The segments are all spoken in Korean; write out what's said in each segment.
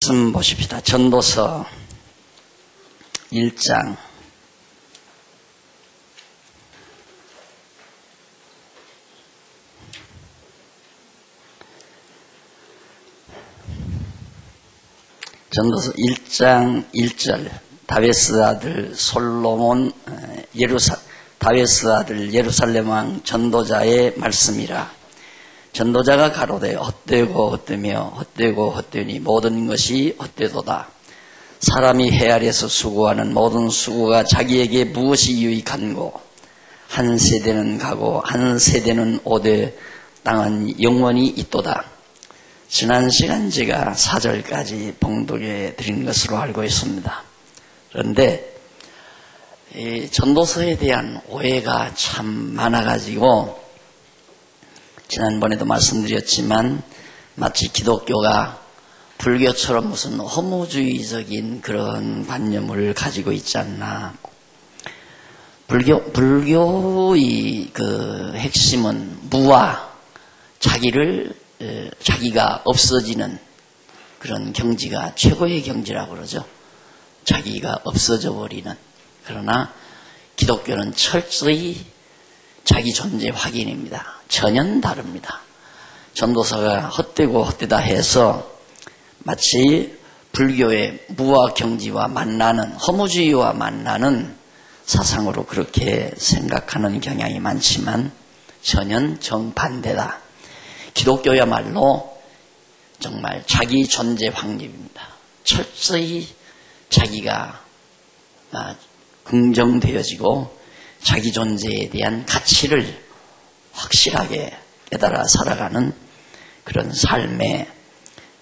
말씀 보십시다. 전도서 1장 1절 다윗의 아들 솔로몬 다윗의 아들 예루살렘 왕 전도자의 말씀이라. 전도자가 가로되 헛되고 헛되며 헛되고 헛되니 모든 것이 헛되도다. 사람이 해 아래서 수고하는 모든 수고가 자기에게 무엇이 유익한고, 한 세대는 가고 한 세대는 오되 땅은 영원히 있도다. 지난 시간 제가 4절까지 봉독해 드린 것으로 알고 있습니다. 그런데 이 전도서에 대한 오해가 참 많아가지고 지난번에도 말씀드렸지만 마치 기독교가 불교처럼 무슨 허무주의적인 그런 관념을 가지고 있지 않나. 불교의 그 핵심은 무와 자기가 없어지는 그런 경지가 최고의 경지라고 그러죠. 자기가 없어져 버리는. 그러나 기독교는 철저히 자기 존재 확인입니다. 전혀 다릅니다. 전도서가 헛되고 헛되다 해서 마치 불교의 무와 경지와 만나는, 허무주의와 만나는 사상으로 그렇게 생각하는 경향이 많지만 전혀 정반대다. 기독교야말로 정말 자기 존재 확립입니다. 철저히 자기가 긍정되어지고 자기 존재에 대한 가치를 확실하게 깨달아 살아가는 그런 삶의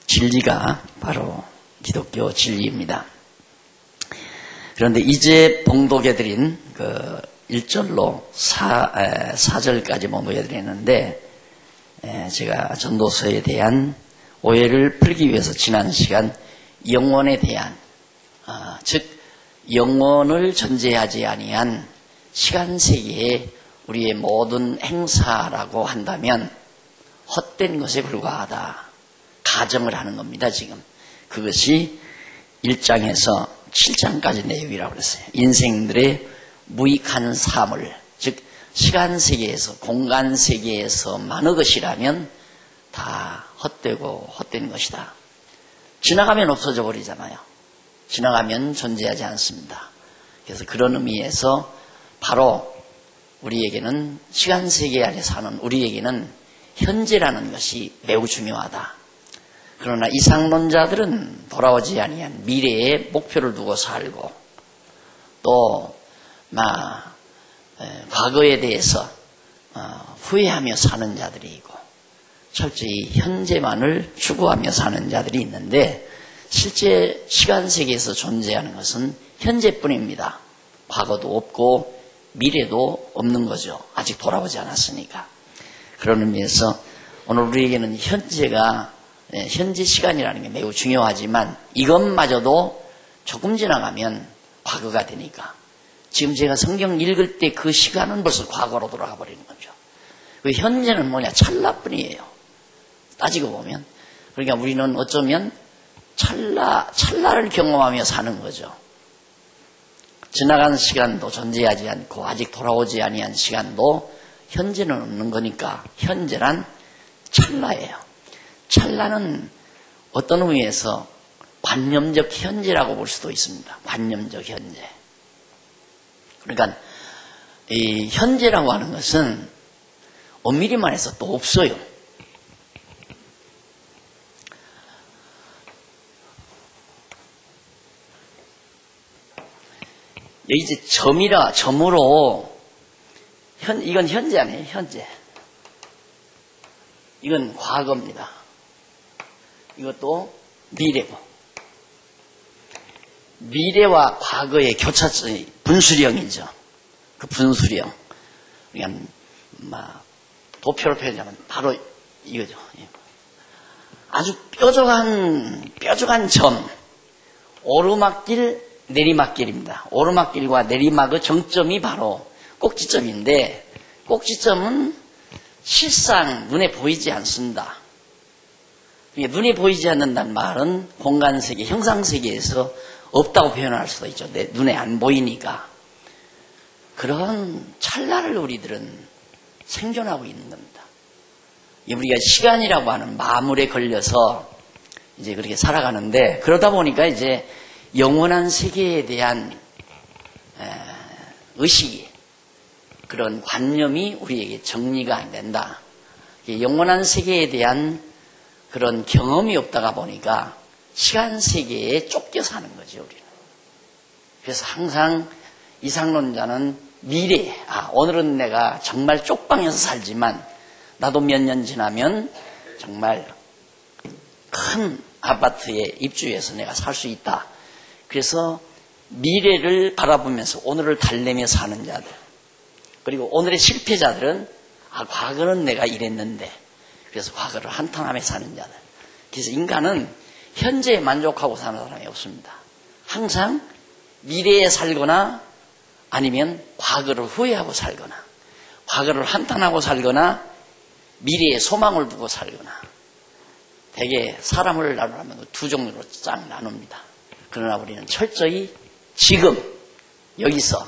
진리가 바로 기독교 진리입니다. 그런데 이제 봉독해드린 그 1절로 4절까지 봉독해드렸는데, 제가 전도서에 대한 오해를 풀기 위해서 지난 시간 영원에 대한, 즉 영원을 전제하지 아니한 시간세계의 우리의 모든 행사라고 한다면 헛된 것에 불과하다. 가정을 하는 겁니다, 지금. 그것이 1장에서 7장까지 내용이라고 그랬어요. 인생들의 무익한 삶을, 즉 시간세계에서, 공간세계에서만의 것이라면 다 헛되고 헛된 것이다. 지나가면 없어져 버리잖아요. 지나가면 존재하지 않습니다. 그래서 그런 의미에서 바로 우리에게는, 시간세계 안에 사는 우리에게는 현재라는 것이 매우 중요하다. 그러나 이상론자들은 돌아오지 아니한 미래에 목표를 두고 살고, 또 과거에 대해서 후회하며 사는 자들이 있고, 철저히 현재만을 추구하며 사는 자들이 있는데, 실제 시간세계에서 존재하는 것은 현재뿐입니다. 과거도 없고 미래도 없는 거죠. 아직 돌아오지 않았으니까. 그런 의미에서 오늘 우리에게는 현재가, 현재 시간이라는 게 매우 중요하지만 이것마저도 조금 지나가면 과거가 되니까, 지금 제가 성경 읽을 때 그 시간은 벌써 과거로 돌아가 버리는 거죠. 그 현재는 뭐냐? 찰나뿐이에요. 따지고 보면. 그러니까 우리는 어쩌면 찰나를 경험하며 사는 거죠. 지나간 시간도 존재하지 않고 아직 돌아오지 아니한 시간도 현재는 없는 거니까 현재란 찰나예요. 찰나는 어떤 의미에서 관념적 현재라고 볼 수도 있습니다. 관념적 현재. 그러니까 이 현재라고 하는 것은 엄밀히 말해서 또 없어요. 여기 이제 점으로, 이건 현재 아니에요, 현재. 이건 과거입니다. 이것도 미래고. 미래와 과거의 교차점이 분수령이죠. 그 분수령. 그러니까, 도표로 표현하면 바로 이거죠. 아주 뾰족한 점. 오르막길, 내리막길입니다. 오르막길과 내리막의 정점이 바로 꼭지점인데, 꼭지점은 실상 눈에 보이지 않습니다. 눈에 보이지 않는다는 말은 공간세계, 형상세계에서 없다고 표현할 수도 있죠. 내 눈에 안 보이니까. 그런 찰나를 우리들은 생존하고 있는 겁니다. 우리가 시간이라고 하는 마물에 걸려서 이제 그렇게 살아가는데, 그러다 보니까 이제 영원한 세계에 대한 의식이, 그런 관념이 우리에게 정리가 안 된다. 영원한 세계에 대한 그런 경험이 없다가 보니까 시간 세계에 쫓겨 사는 거죠, 우리는. 그래서 항상 이상론자는 미래, 오늘은 내가 정말 쪽방에서 살지만 나도 몇 년 지나면 정말 큰 아파트에 입주해서 내가 살 수 있다. 그래서 미래를 바라보면서 오늘을 달래며 사는 자들, 그리고 오늘의 실패자들은 과거는 내가 이랬는데, 그래서 과거를 한탄하며 사는 자들. 그래서 인간은 현재에 만족하고 사는 사람이 없습니다. 항상 미래에 살거나 아니면 과거를 후회하고 살거나, 과거를 한탄하고 살거나, 미래에 소망을 두고 살거나. 대개 사람을 나누면 두 종류로 쫙 나눕니다. 그러나 우리는 철저히 지금 여기서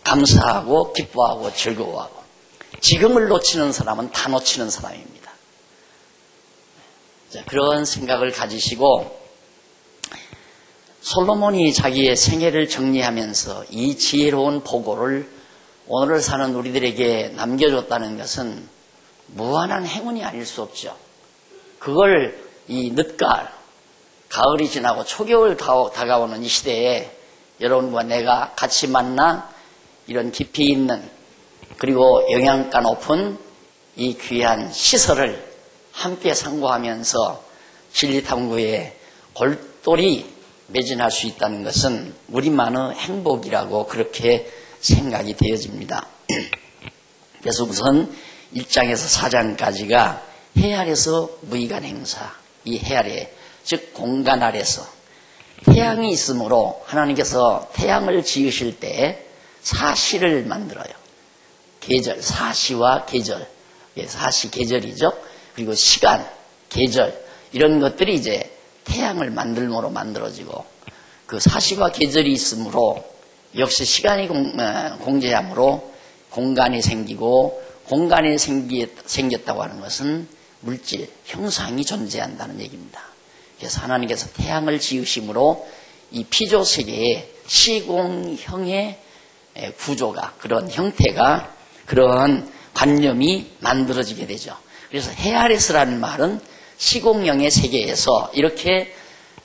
감사하고 기뻐하고 즐거워하고, 지금을 놓치는 사람은 다 놓치는 사람입니다. 자, 그런 생각을 가지시고 솔로몬이 자기의 생애를 정리하면서 이 지혜로운 보고를 오늘을 사는 우리들에게 남겨줬다는 것은 무한한 행운이 아닐 수 없죠. 그걸 이 늦가을, 가을이 지나고 초겨울 다가오는 이 시대에 여러분과 내가 같이 만나 이런 깊이 있는, 그리고 영양가 높은 이 귀한 시설을 함께 상고하면서 진리탐구에 골똘히 매진할 수 있다는 것은 우리만의 행복이라고 그렇게 생각이 되어집니다. 그래서 우선 1장에서 4장까지가 해 아래서 무의간 행사, 이 해 아래, 즉 공간 아래서 태양이 있으므로 하나님께서 태양을 지으실 때 사시를 만들어요. 계절, 사시와 계절, 사시 계절이죠. 그리고 시간, 계절, 이런 것들이 이제 태양을 만들므로 만들어지고, 그 사시와 계절이 있으므로 역시 시간이 공제함으로 공간이 생기고, 공간이 생겼다고 하는 것은 물질, 형상이 존재한다는 얘기입니다. 그래서 하나님께서 태양을 지으심으로 이 피조 세계에 시공형의 구조가, 그런 형태가, 그런 관념이 만들어지게 되죠. 그래서 해 아래서라는 말은 시공형의 세계에서 이렇게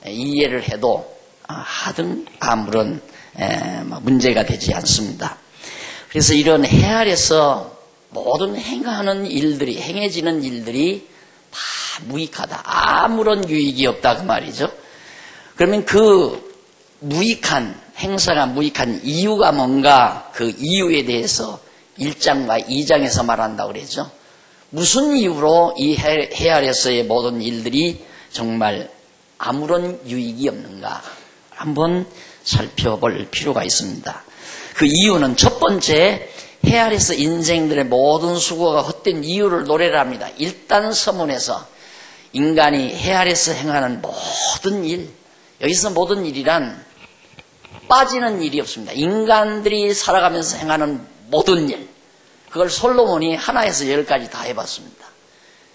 이해를 해도 하등 아무런 문제가 되지 않습니다. 그래서 이런 해 아래서 모든 행해지는 일들이 다 무익하다, 아무런 유익이 없다, 그 말이죠. 그러면 그 무익한 행사가 무익한 이유가 뭔가, 그 이유에 대해서 1장과 2장에서 말한다고 그랬죠. 무슨 이유로 이 해 아래서의 모든 일들이 정말 아무런 유익이 없는가 한번 살펴볼 필요가 있습니다. 그 이유는 첫 번째, 해 아래서 인생들의 모든 수고가 헛된 이유를 노래를 합니다. 일단 서문에서 인간이 해 아래서 행하는 모든 일, 여기서 모든 일이란 빠지는 일이 없습니다. 인간들이 살아가면서 행하는 모든 일, 그걸 솔로몬이 하나에서 10가지 다 해봤습니다.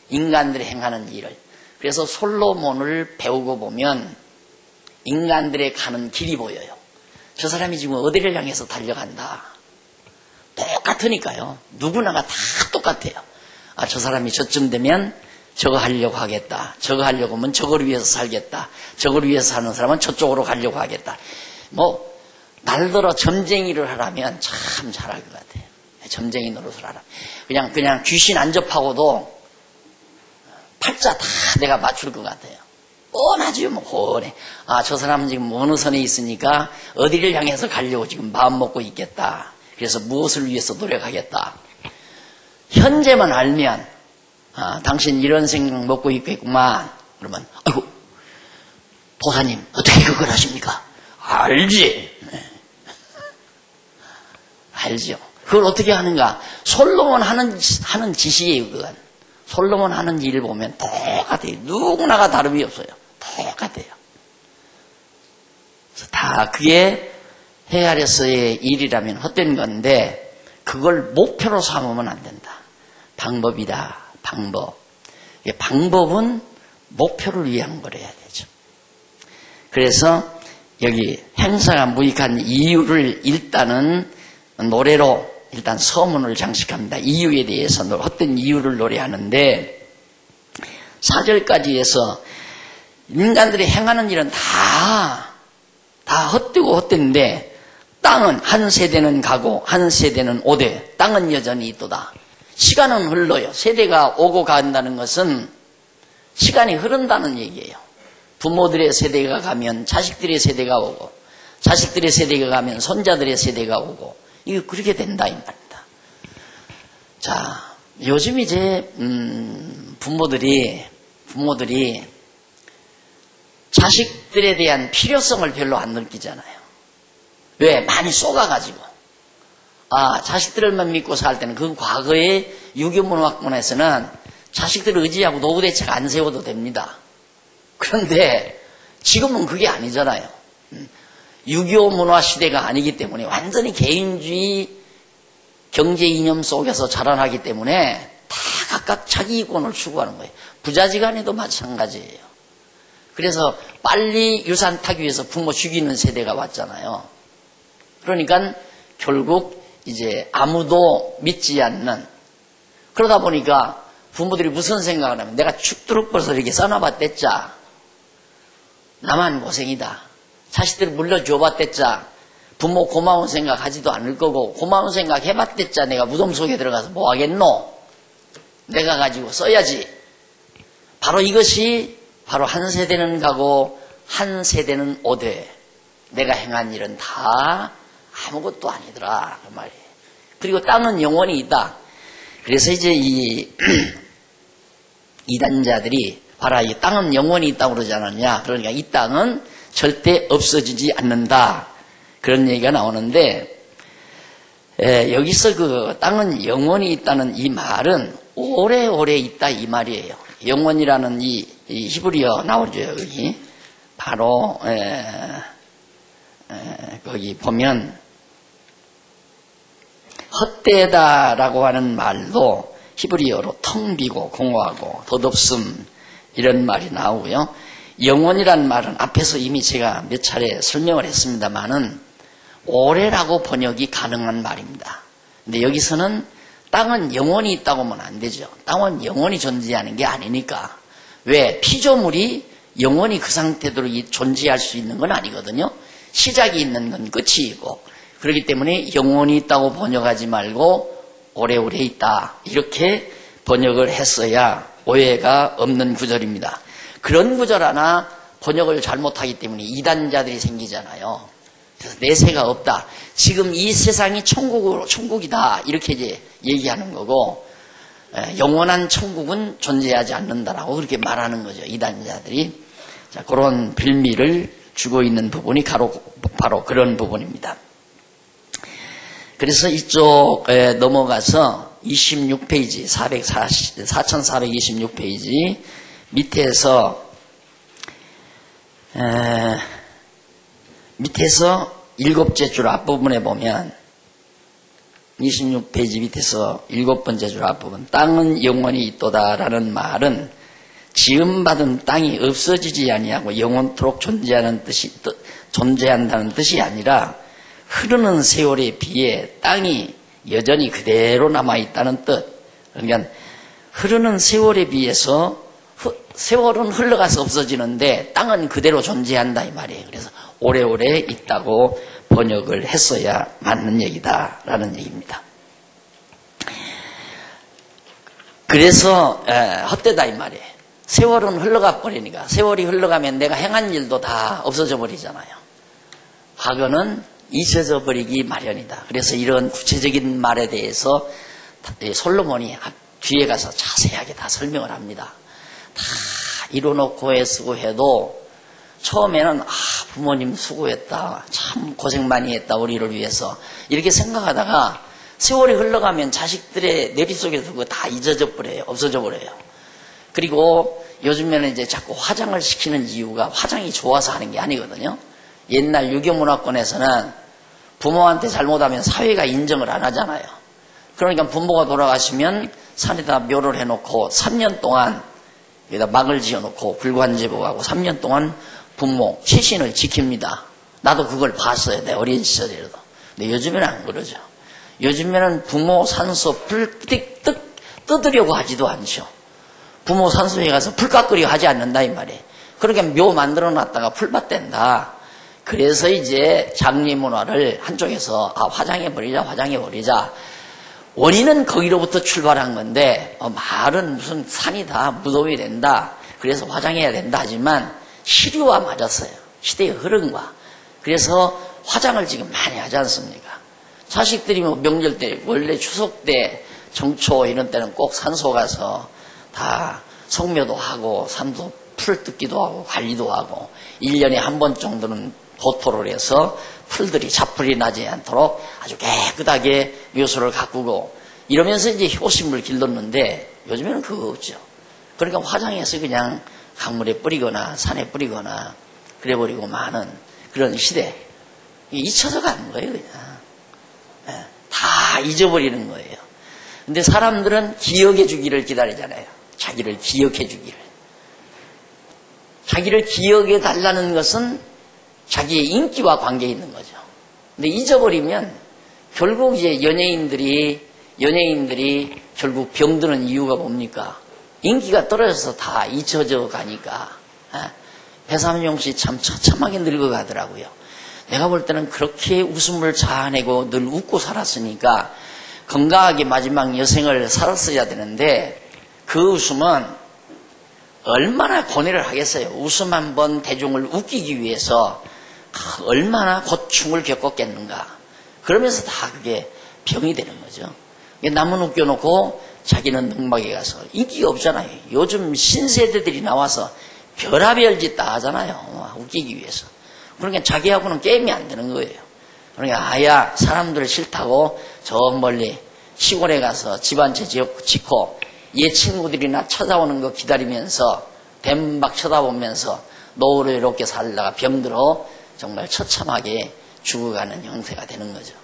인간들이 행하는 일을. 그래서 솔로몬을 배우고 보면 인간들의 가는 길이 보여요. 저 사람이 지금 어디를 향해서 달려간다. 똑같으니까요. 누구나가 다 똑같아요. 저 사람이 저쯤 되면 저거 하려고 하겠다. 저거 하려고 하면 저걸 위해서 살겠다. 저걸 위해서 사는 사람은 저쪽으로 가려고 하겠다. 날들어 점쟁이를 하라면 참 잘할 것 같아요. 점쟁이 노릇을 하라. 그냥 귀신 안 접하고도 팔자 다 내가 맞출 것 같아요. 뻔하지요, 뻔해. 저 사람은 지금 어느 선에 있으니까 어디를 향해서 가려고 지금 마음 먹고 있겠다. 그래서 무엇을 위해서 노력하겠다. 현재만 알면, 당신 이런 생각 먹고 있겠구만. 그러면, 아이고, 도사님, 어떻게 그걸 하십니까? 알지. 네. 알죠. 그걸 어떻게 하는가? 솔로몬 하는 지식이에요, 그건. 솔로몬 하는 일을 보면 똑같아요. 누구나가 다름이 없어요. 똑같아요. 다 그게 해 아래서의 일이라면 헛된 건데 그걸 목표로 삼으면 안 된다. 방법이다. 방법. 방법은 목표를 위한 거래야 되죠. 그래서 여기 행사가 무익한 이유를 일단은 노래로 일단 서문을 장식합니다. 이유에 대해서 헛된 이유를 노래하는데 4절까지 해서 인간들이 행하는 일은 다 헛되고 헛된데 땅은 한 세대는 가고 한 세대는 오되 땅은 여전히 있도다. 시간은 흘러요. 세대가 오고 간다는 것은 시간이 흐른다는 얘기예요. 부모들의 세대가 가면 자식들의 세대가 오고 자식들의 세대가 가면 손자들의 세대가 오고 이거 그렇게 된다 이 말입니다. 자, 요즘 이제 부모들이 자식들에 대한 필요성을 별로 안 느끼잖아요. 왜? 많이 쏘가가지고. 자식들만 믿고 살 때는 그 과거의 유교문화권에서는 자식들을 의지하고 노후대책 안 세워도 됩니다. 그런데 지금은 그게 아니잖아요. 유교 문화 시대가 아니기 때문에 완전히 개인주의 경제 이념 속에서 자라나기 때문에 다 각각 자기 이권을 추구하는 거예요. 부자지간에도 마찬가지예요. 그래서 빨리 유산 타기 위해서 부모 죽이는 세대가 왔잖아요. 그러니까 결국 이제 아무도 믿지 않는, 그러다 보니까 부모들이 무슨 생각을 하면 내가 죽도록 벌써 이렇게 써놔봤댔자 나만 고생이다. 자식들을 물려줘봤댔자 부모 고마운 생각 하지도 않을 거고, 고마운 생각 해봤댔자 내가 무덤 속에 들어가서 뭐 하겠노? 내가 가지고 써야지. 바로 이것이 바로 한 세대는 가고 한 세대는 오되 내가 행한 일은 다 아무것도 아니더라 그 말이에요. 그리고 땅은 영원히 있다. 그래서 이제 이 이단자들이 봐라, 이 땅은 영원히 있다고 그러지 않았냐. 그러니까 이 땅은 절대 없어지지 않는다. 그런 얘기가 나오는데, 여기서 그 땅은 영원히 있다는 이 말은 오래오래 있다 이 말이에요. 영원이라는 이 히브리어 나오죠, 여기. 바로, 거기 보면, 헛되다라고 하는 말도 히브리어로 텅 비고 공허하고 덧없음 이런 말이 나오고요. 영원이란 말은 앞에서 이미 제가 몇 차례 설명을 했습니다만은 오래라고 번역이 가능한 말입니다. 근데 여기서는 땅은 영원히 있다고 하면 안 되죠. 땅은 영원히 존재하는 게 아니니까. 왜? 피조물이 영원히 그 상태대로 존재할 수 있는 건 아니거든요. 시작이 있는 건 끝이 있고, 그렇기 때문에 영원히 있다고 번역하지 말고 오래오래 있다 이렇게 번역을 했어야 오해가 없는 구절입니다. 그런 구절 하나 번역을 잘못하기 때문에 이단자들이 생기잖아요. 그래서 내세가 없다. 지금 이 세상이 천국이다 이렇게 이제 얘기하는 거고, 영원한 천국은 존재하지 않는다라고 그렇게 말하는 거죠. 이단자들이. 자, 그런 빌미를 주고 있는 부분이 바로 그런 부분입니다. 그래서 이쪽에 넘어가서 26페이지, 4426페이지 밑에서 일곱째 줄 앞부분에 보면 26페이지 밑에서 일곱 번째 줄 앞부분, 땅은 영원히 있도다라는 말은 지음받은 땅이 없어지지 아니하고 영원토록 존재한다는 뜻이 아니라 흐르는 세월에 비해 땅이 여전히 그대로 남아있다는 뜻. 그러니까 흐르는 세월에 비해서 세월은 흘러가서 없어지는데 땅은 그대로 존재한다 이 말이에요. 그래서 오래오래 있다고 번역을 했어야 맞는 얘기다라는 얘기입니다. 그래서 헛되다 이 말이에요. 세월은 흘러가 버리니까, 세월이 흘러가면 내가 행한 일도 다 없어져 버리잖아요. 과거는 잊혀져 버리기 마련이다. 그래서 이런 구체적인 말에 대해서 솔로몬이 뒤에 가서 자세하게 다 설명을 합니다. 다 이뤄놓고 애쓰고 해도 처음에는 부모님 수고했다, 참 고생 많이 했다 우리를 위해서 이렇게 생각하다가 세월이 흘러가면 자식들의 내비 속에서 그거 다 잊어져 버려요. 없어져 버려요. 그리고 요즘에는 이제 자꾸 화장을 시키는 이유가 화장이 좋아서 하는 게 아니거든요. 옛날 유교문화권에서는 부모한테 잘못하면 사회가 인정을 안 하잖아요. 그러니까 부모가 돌아가시면 산에다 묘를 해놓고 3년 동안 여기다 막을 지어놓고 불관제복하고 3년 동안 부모 최신을 지킵니다. 나도 그걸 봤어요. 내 어린 시절에도. 근데 요즘에는 안 그러죠. 요즘에는 부모 산소 불 뜯으려고 하지도 않죠. 부모 산소에 가서 불 깎으려 하지 않는다 이 말이에요. 그러니까 묘 만들어놨다가 풀밭 댄다. 그래서 이제 장례문화를 한쪽에서 화장해버리자. 원인은 거기로부터 출발한 건데 말은 무슨 산이다 무덤이 된다 그래서 화장해야 된다 하지만 시류와 맞았어요. 시대의 흐름과. 그래서 화장을 지금 많이 하지 않습니까? 자식들이 뭐 명절 때 원래 추석 때 정초 이런 때는 꼭 산소 가서 다 성묘도 하고 산소 풀 뜯기도 하고 관리도 하고 1년에 한 번 정도는 도토를 해서 풀들이 잡풀이 나지 않도록 아주 깨끗하게 묘소를 가꾸고 이러면서 이제 효심을 길렀는데 요즘에는 그거 없죠. 그러니까 화장해서 그냥 강물에 뿌리거나 산에 뿌리거나 그래버리고 마는 그런 시대. 잊혀져 가는 거예요, 그냥. 다 잊어버리는 거예요. 근데 사람들은 기억해 주기를 기다리잖아요. 자기를 기억해 주기를. 자기를 기억해 달라는 것은 자기의 인기와 관계에 있는 거죠. 근데 잊어버리면 결국 이제 연예인들이 결국 병드는 이유가 뭡니까? 인기가 떨어져서 다 잊혀져 가니까. 배삼용 씨 참 처참하게 늙어가더라고요. 내가 볼 때는 그렇게 웃음을 자아내고 늘 웃고 살았으니까 건강하게 마지막 여생을 살았어야 되는데 그 웃음은 얼마나 고뇌를 하겠어요. 웃음 한번 대중을 웃기기 위해서 얼마나 고충을 겪었겠는가. 그러면서 다 그게 병이 되는 거죠. 남은 웃겨놓고 자기는 늑막에 가서 인기가 없잖아요. 요즘 신세대들이 나와서 별하별 짓 다 하잖아요. 웃기기 위해서. 그러니까 자기하고는 게임이 안 되는 거예요. 그러니까 아야 사람들 싫다고 저 멀리 시골에 가서 집 한 채 짓고 얘 친구들이나 찾아오는 거 기다리면서 뱀박 쳐다보면서 노후를 이렇게 살다가 병들어 정말 처참하게 죽어가는 형태가 되는 거죠.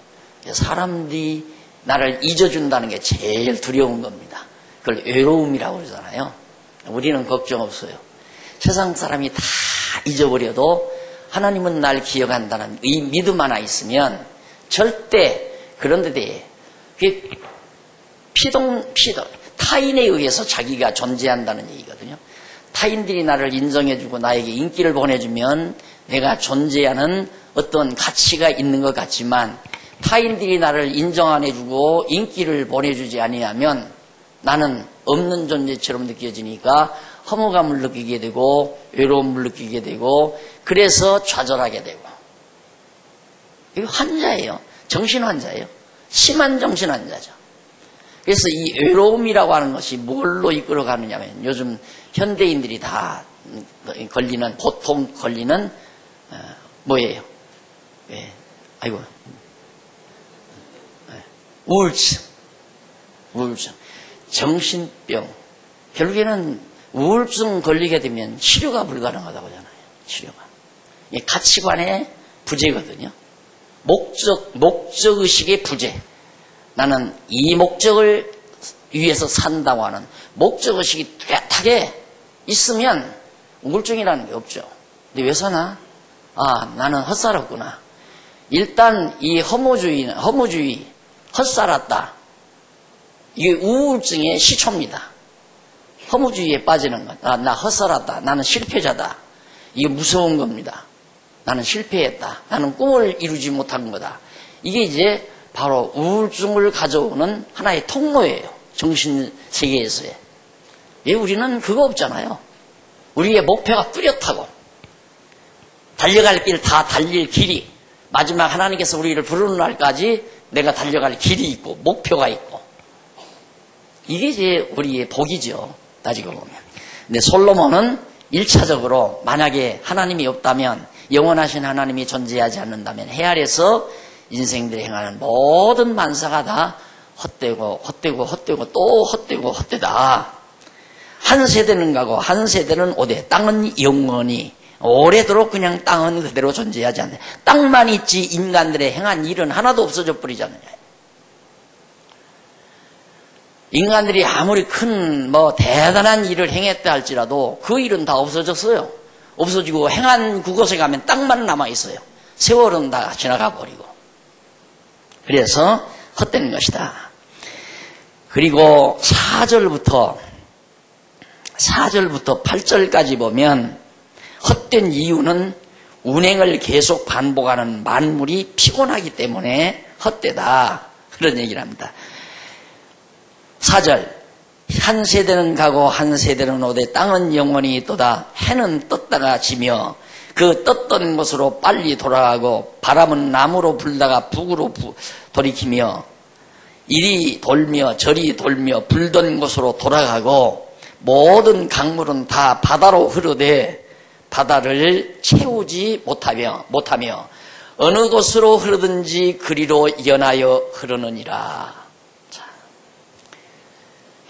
사람들이 나를 잊어준다는 게 제일 두려운 겁니다. 그걸 외로움이라고 그러잖아요. 우리는 걱정 없어요. 세상 사람이 다 잊어버려도 하나님은 날 기억한다는 이 믿음 하나 있으면 절대 그런 데 대해 피동 타인에 의해서 자기가 존재한다는 얘기거든요. 타인들이 나를 인정해주고 나에게 인기를 보내주면 내가 존재하는 어떤 가치가 있는 것 같지만 타인들이 나를 인정 안 해주고 인기를 보내주지 아니하면 나는 없는 존재처럼 느껴지니까 허무감을 느끼게 되고 외로움을 느끼게 되고 그래서 좌절하게 되고. 이거 환자예요. 정신환자예요. 심한 정신환자죠. 그래서 이 외로움이라고 하는 것이 뭘로 이끌어가느냐면 요즘 현대인들이 다 걸리는 보통 걸리는 뭐예요? 아이고 우울증, 정신병. 결국에는 우울증 걸리게 되면 치료가 불가능하다고 하잖아요. 치료가. 이 가치관의 부재거든요. 목적의식의 부재. 나는 이 목적을 위해서 산다고 하는 목적의식이 뚜렷하게 있으면 우울증이라는 게 없죠. 근데 왜 사나? 나는 헛살았구나. 일단 이 허무주의, 헛살았다. 이게 우울증의 시초입니다. 허무주의에 빠지는 것. 나 헛살았다. 나는 실패자다. 이게 무서운 겁니다. 나는 실패했다. 나는 꿈을 이루지 못한 거다. 이게 이제 바로 우울증을 가져오는 하나의 통로예요. 정신세계에서의. 왜 우리는 그거 없잖아요. 우리의 목표가 뚜렷하고 달려갈 길 다 달릴 길이 마지막 하나님께서 우리를 부르는 날까지 내가 달려갈 길이 있고 목표가 있고 이게 이제 우리의 복이죠. 따지고 보면. 근데 솔로몬은 1차적으로 만약에 하나님이 없다면 영원하신 하나님이 존재하지 않는다면 해 아래서 인생들이 행하는 모든 만사가 다 헛되고 또 헛되고 헛되다. 한 세대는 가고 한 세대는 오되 땅은 영원히 오래도록 그냥 땅은 그대로 존재하지 않네. 땅만 있지 인간들의 행한 일은 하나도 없어져 버리지 않느냐. 인간들이 아무리 큰 대단한 일을 행했다 할지라도 그 일은 다 없어졌어요. 없어지고 행한 그곳에 가면 땅만 남아 있어요. 세월은 다 지나가 버리고. 그래서 헛되는 것이다. 그리고 4절부터 8절까지 보면 헛된 이유는 운행을 계속 반복하는 만물이 피곤하기 때문에 헛되다. 그런 얘기를 합니다. 4절 한 세대는 가고 한 세대는 오되 땅은 영원히 있도다. 해는 떴다가 지며 그 떴던 곳으로 빨리 돌아가고 바람은 남으로 불다가 북으로 돌이키며 이리 돌며 저리 돌며 불던 곳으로 돌아가고 모든 강물은 다 바다로 흐르되 바다를 채우지 못하며 어느 곳으로 흐르든지 그리로 연하여 흐르느니라. 자,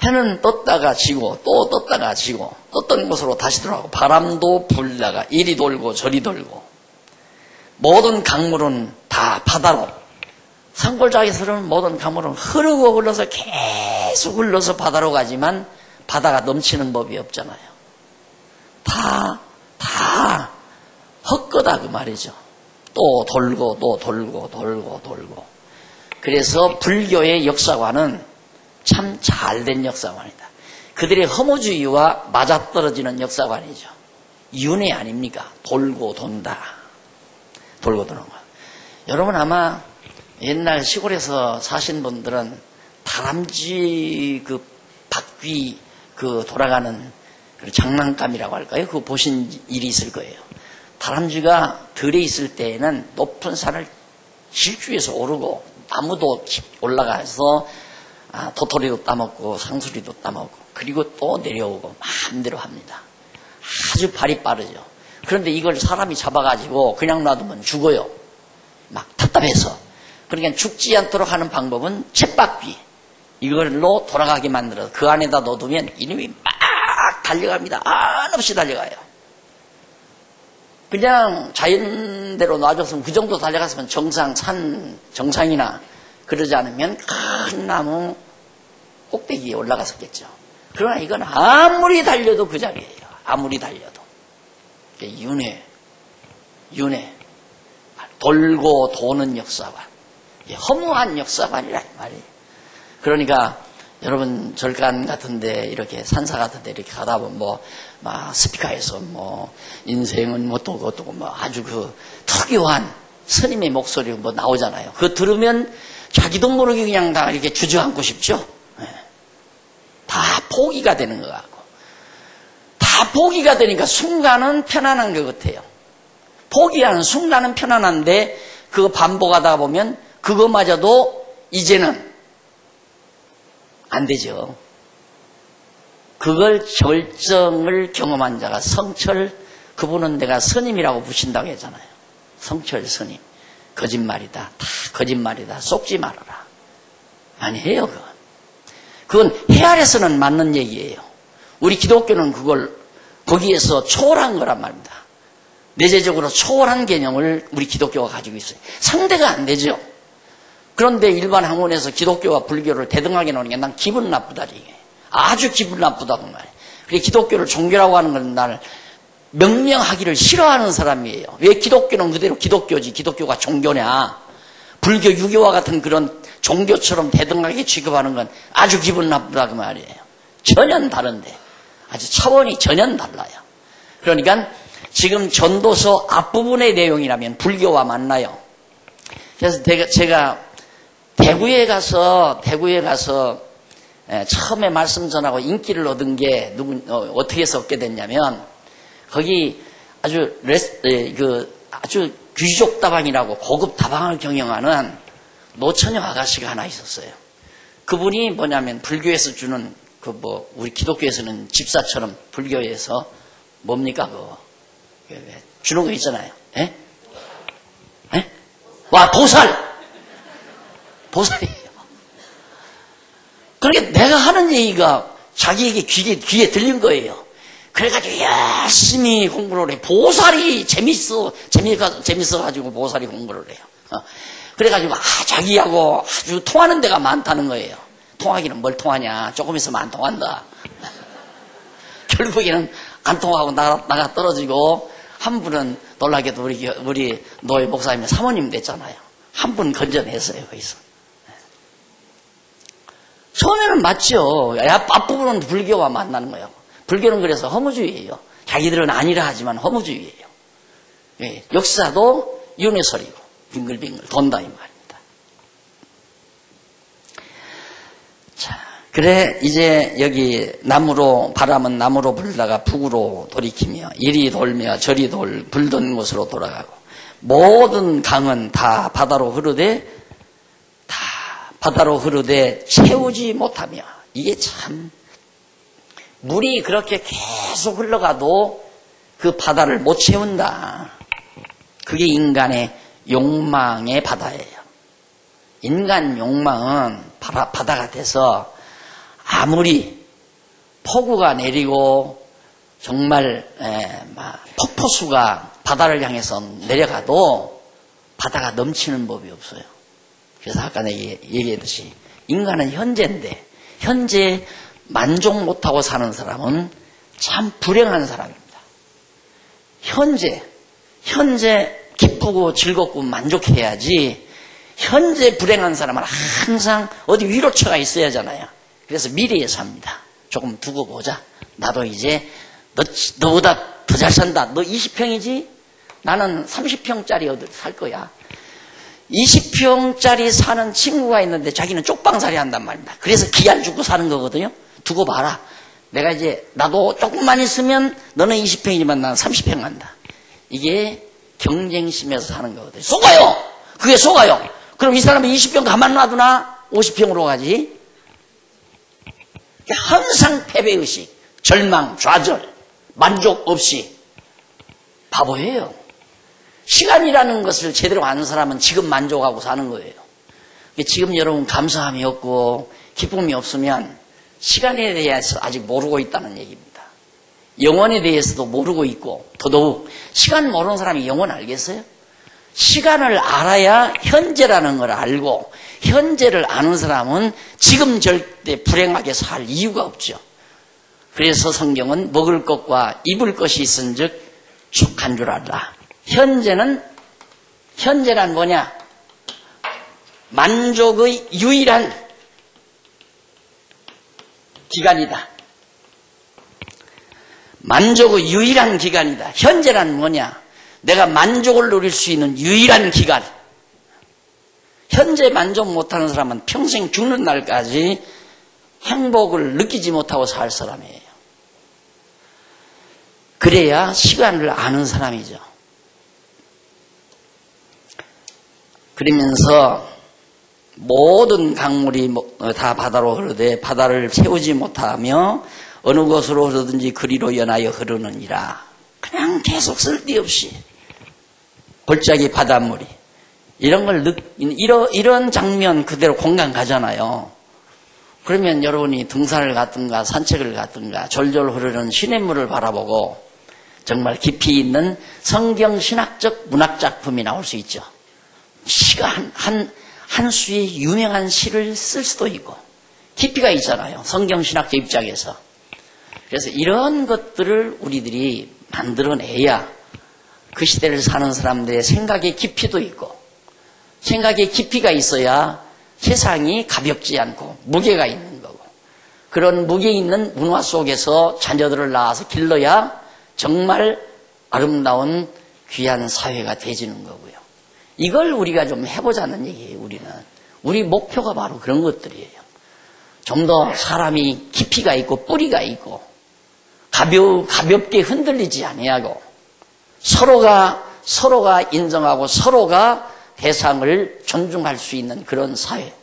해는 떴다가 지고 또 떴다가 지고 떴던 곳으로 다시 돌아가고 바람도 불다가 이리 돌고 저리 돌고 모든 강물은 다 바다로 산골짜기에서 흐르는 모든 강물은 흐르고 흘러서 계속 흘러서 바다로 가지만 바다가 넘치는 법이 없잖아요. 다 헛거다 그 말이죠. 또 돌고 또 돌고. 그래서 불교의 역사관은 참 잘된 역사관이다. 그들의 허무주의와 맞아떨어지는 역사관이죠. 윤회 아닙니까? 돌고 돈다. 돌고 도는 거. 여러분 아마 옛날 시골에서 사신 분들은 다람쥐 그 바퀴 그 돌아가는 그 장난감이라고 할까요? 그거 보신 일이 있을 거예요. 다람쥐가 들에 있을 때에는 높은 산을 질주해서 오르고 나무도 올라가서 도토리도 따먹고 상수리도 따먹고 그리고 또 내려오고 마음대로 합니다. 아주 발이 빠르죠. 그런데 이걸 사람이 잡아가지고 그냥 놔두면 죽어요. 막 답답해서. 그러니까 죽지 않도록 하는 방법은 쳇바퀴 이걸로 돌아가게 만들어서 그 안에다 넣어두면 이놈이 막 달려갑니다. 한없이 달려가요. 그냥 자연대로 놔줬으면 그 정도 달려갔으면 정상이나 그러지 않으면 큰 나무 꼭대기에 올라갔었겠죠. 그러나 이건 아무리 달려도 그 자리예요. 아무리 달려도. 윤회. 돌고 도는 역사관. 허무한 역사관이라 이 말이에요. 그러니까 여러분 절간 같은데 이렇게 산사 같은데 이렇게 가다 보면 스피커에서 인생은 어떠고 아주 그 특유한 스님의 목소리 나오잖아요. 그거 들으면 자기도 모르게 그냥 다 이렇게 주저앉고 싶죠. 다 포기가 되는 것 같고 다 포기가 되니까 순간은 편안한 것 같아요. 포기하는 순간은 편안한데 그거 반복하다 보면 그거마저도 이제는 안 되죠. 그걸 절정을 경험한 자가 성철, 그분은 내가 스님이라고 부신다고 했잖아요. 성철 스님. 거짓말이다. 다 거짓말이다. 속지 말아라. 아니에요, 그건. 그건 해아래서는 맞는 얘기예요. 우리 기독교는 그걸 거기에서 초월한 거란 말입니다. 내재적으로 초월한 개념을 우리 기독교가 가지고 있어요. 상대가 안 되죠. 그런데 일반 학문에서 기독교와 불교를 대등하게 놓는 게 난 기분 나쁘다 이게. 아주 기분 나쁘다고 말이에요. 그래 기독교를 종교라고 하는 건 날 명명하기를 싫어하는 사람이에요. 왜 기독교는 그대로 기독교지 기독교가 종교냐. 불교, 유교와 같은 그런 종교처럼 대등하게 취급하는 건 아주 기분 나쁘다 그 말이에요. 전혀 다른데 아주 차원이 전혀 달라요. 그러니까 지금 전도서 앞부분의 내용이라면 불교와 맞나요. 그래서 제가 대구에 가서 처음에 말씀 전하고 인기를 얻은 게 어떻게 해서 얻게 됐냐면 거기 아주 귀족 다방이라고 고급 다방을 경영하는 노처녀 아가씨가 하나 있었어요. 그분이 뭐냐면 불교에서 주는 우리 기독교에서는 집사처럼 불교에서 뭡니까 주는 거 있잖아요. 예? 예? 와 보살이에요. 그러니까 내가 하는 얘기가 자기에게 귀에 들린 거예요. 그래가지고 열심히 공부를 해. 보살이 재밌어가지고 보살이 공부를 해요. 그래가지고 자기하고 아주 통하는 데가 많다는 거예요. 통하기는 뭘 통하냐. 조금 있으면 안 통한다. 결국에는 안 통하고 나가 떨어지고, 한 분은 놀라게도 우리 노예 목사님의 사모님 됐잖아요. 한 분 건져냈어요, 거기서. 처음에는 맞죠. 앞부분은 불교와 만나는 거예요. 불교는 그래서 허무주의예요. 자기들은 아니라 하지만 허무주의예요. 예, 역사도 윤회설이고 빙글빙글 돈다 이 말입니다. 자, 그래 이제 여기 바람은 남으로 불다가 북으로 돌이키며 이리 돌며 저리 불던 곳으로 돌아가고 모든 강은 다 바다로 흐르되 채우지 못하며, 이게 참, 물이 그렇게 계속 흘러가도 그 바다를 못 채운다. 그게 인간의 욕망의 바다예요. 인간 욕망은 바다가 돼서 아무리 폭우가 내리고 정말 폭포수가 바다를 향해서 내려가도 바다가 넘치는 법이 없어요. 그래서 아까 내가 얘기했듯이 인간은 현재인데, 현재 만족 못하고 사는 사람은 참 불행한 사람입니다. 현재 기쁘고 즐겁고 만족해야지, 현재 불행한 사람은 항상 어디 위로처가 있어야 하잖아요. 그래서 미래에 삽니다. 조금 두고 보자. 나도 이제 너보다 더 잘 산다. 너 20평이지? 나는 30평짜리 살 거야. 20평짜리 사는 친구가 있는데 자기는 쪽방살이 한단 말입니다. 그래서 기한 주고 사는 거거든요. 두고 봐라. 나도 조금만 있으면 너는 20평이지만 나는 30평 간다. 이게 경쟁심에서 사는 거거든요. 속아요! 그게 속아요! 그럼 이 사람은 20평 가만 놔두나? 50평으로 가지? 항상 패배의식, 절망, 좌절, 만족 없이 바보예요. 시간이라는 것을 제대로 아는 사람은 지금 만족하고 사는 거예요. 지금 여러분 감사함이 없고 기쁨이 없으면 시간에 대해서 아직 모르고 있다는 얘기입니다. 영원에 대해서도 모르고 있고, 더더욱 시간 모르는 사람이 영원 알겠어요? 시간을 알아야 현재라는 걸 알고, 현재를 아는 사람은 지금 절대 불행하게 살 이유가 없죠. 그래서 성경은 먹을 것과 입을 것이 있은즉 족한 줄 알라. 현재란 뭐냐? 만족의 유일한 기간이다. 만족의 유일한 기간이다. 현재란 뭐냐? 내가 만족을 누릴 수 있는 유일한 기간. 현재 만족 못하는 사람은 평생 죽는 날까지 행복을 느끼지 못하고 살 사람이에요. 그래야 시간을 아는 사람이죠. 그러면서 모든 강물이 다 바다로 흐르되 바다를 채우지 못하며 어느 곳으로 흐르든지 그리로 연하여 흐르느니라. 그냥 계속 쓸데없이 골짜기 바닷물이 이런 장면 그대로 공감 가잖아요. 그러면 여러분이 등산을 갔든가 산책을 갔든가 졸졸 흐르는 시냇물을 바라보고 정말 깊이 있는 성경 신학적 문학 작품이 나올 수 있죠. 시가 한 수의 유명한 시를 쓸 수도 있고 깊이가 있잖아요. 성경 신학적 입장에서. 그래서 이런 것들을 우리들이 만들어내야 그 시대를 사는 사람들의 생각의 깊이도 있고, 생각의 깊이가 있어야 세상이 가볍지 않고 무게가 있는 거고, 그런 무게 있는 문화 속에서 자녀들을 낳아서 길러야 정말 아름다운 귀한 사회가 되지는 거고요. 이걸 우리가 좀 해보자는 얘기예요. 우리 목표가 바로 그런 것들이에요. 좀 더 사람이 깊이가 있고 뿌리가 있고 가볍게 흔들리지 아니하고 서로가 인정하고 서로가 대상을 존중할 수 있는 그런 사회.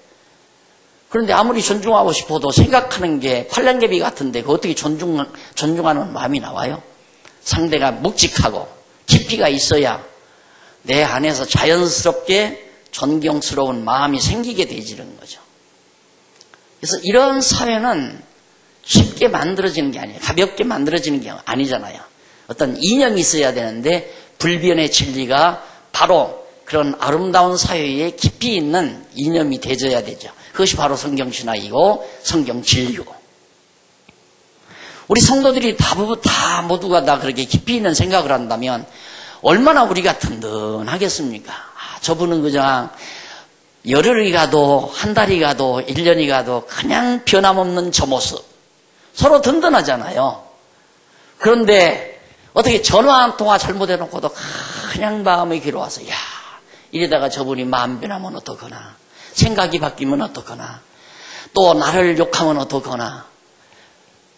그런데 아무리 존중하고 싶어도 생각하는 게 팔랑개비 같은데 그 어떻게 존중하는 마음이 나와요? 상대가 묵직하고 깊이가 있어야 내 안에서 자연스럽게 존경스러운 마음이 생기게 되지는 거죠. 그래서 이런 사회는 쉽게 만들어지는 게 아니에요. 가볍게 만들어지는 게 아니잖아요. 어떤 이념이 있어야 되는데 불변의 진리가 바로 그런 아름다운 사회에 깊이 있는 이념이 되어야 되죠. 그것이 바로 성경신학이고 성경진리고. 우리 성도들이 다 모두가 다 그렇게 깊이 있는 생각을 한다면 얼마나 우리가 든든하겠습니까? 저분은 그냥 열흘이 가도 한 달이 가도 1년이 가도 그냥 변함없는 저 모습. 서로 든든하잖아요. 그런데 어떻게 전화 한 통화 잘못해놓고도 그냥 마음이 괴로워서 야 이러다가 저분이 마음 변하면 어떡하나, 생각이 바뀌면 어떡하나, 또 나를 욕하면 어떡하나,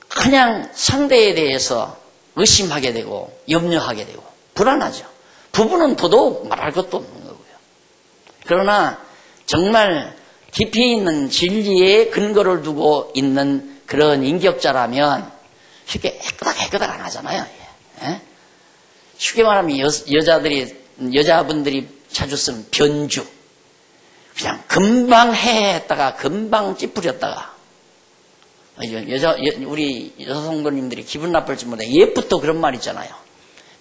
그냥 상대에 대해서 의심하게 되고 염려하게 되고 불안하죠. 부부는 더더욱 말할 것도 없는 거고요. 그러나 정말 깊이 있는 진리에 근거를 두고 있는 그런 인격자라면 쉽게 해끄닥 안 하잖아요. 예? 쉽게 말하면 여자분들이 자주 쓰는 변주. 그냥 금방 했다가 금방 찌푸렸다가 우리 여성분님들이 기분 나쁠지 모르겠는데 옛부터 그런 말 있잖아요.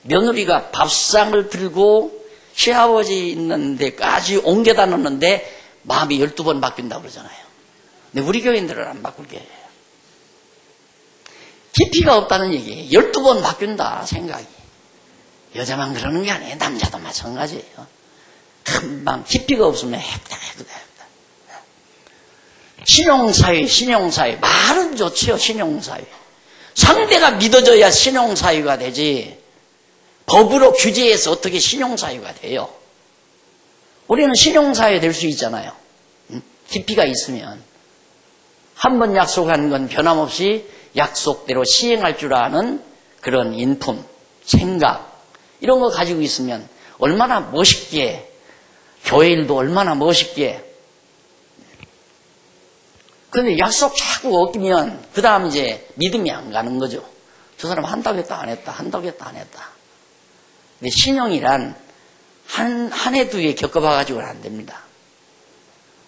며느리가 밥상을 들고 시아버지 있는 데까지 옮겨다 놓는데 마음이 12번 바뀐다고 그러잖아요. 근데 우리 교인들은 안 바꿀게 해요. 깊이가 없다는 얘기예요. 12번 바뀐다 생각이. 여자만 그러는 게 아니에요. 남자도 마찬가지예요. 금방 깊이가 없으면 핵다. 신용사회 말은 좋지요. 신용사회 상대가 믿어져야 신용사회가 되지 법으로 규제해서 어떻게 신용사회가 돼요. 우리는 신용사회 될 수 있잖아요. 깊이가 있으면 한 번 약속한 건 변함없이 약속대로 시행할 줄 아는 그런 인품, 생각 이런 거 가지고 있으면 얼마나 멋있게, 교회 일도 얼마나 멋있게. 그런데 약속 자꾸 어기면 그 다음 이제 믿음이 안 가는 거죠. 저 사람 한다고 했다 안 했다, 한다고 했다 안 했다. 근데 신용이란 한 해 두 해 겪어봐가지고는 안 됩니다.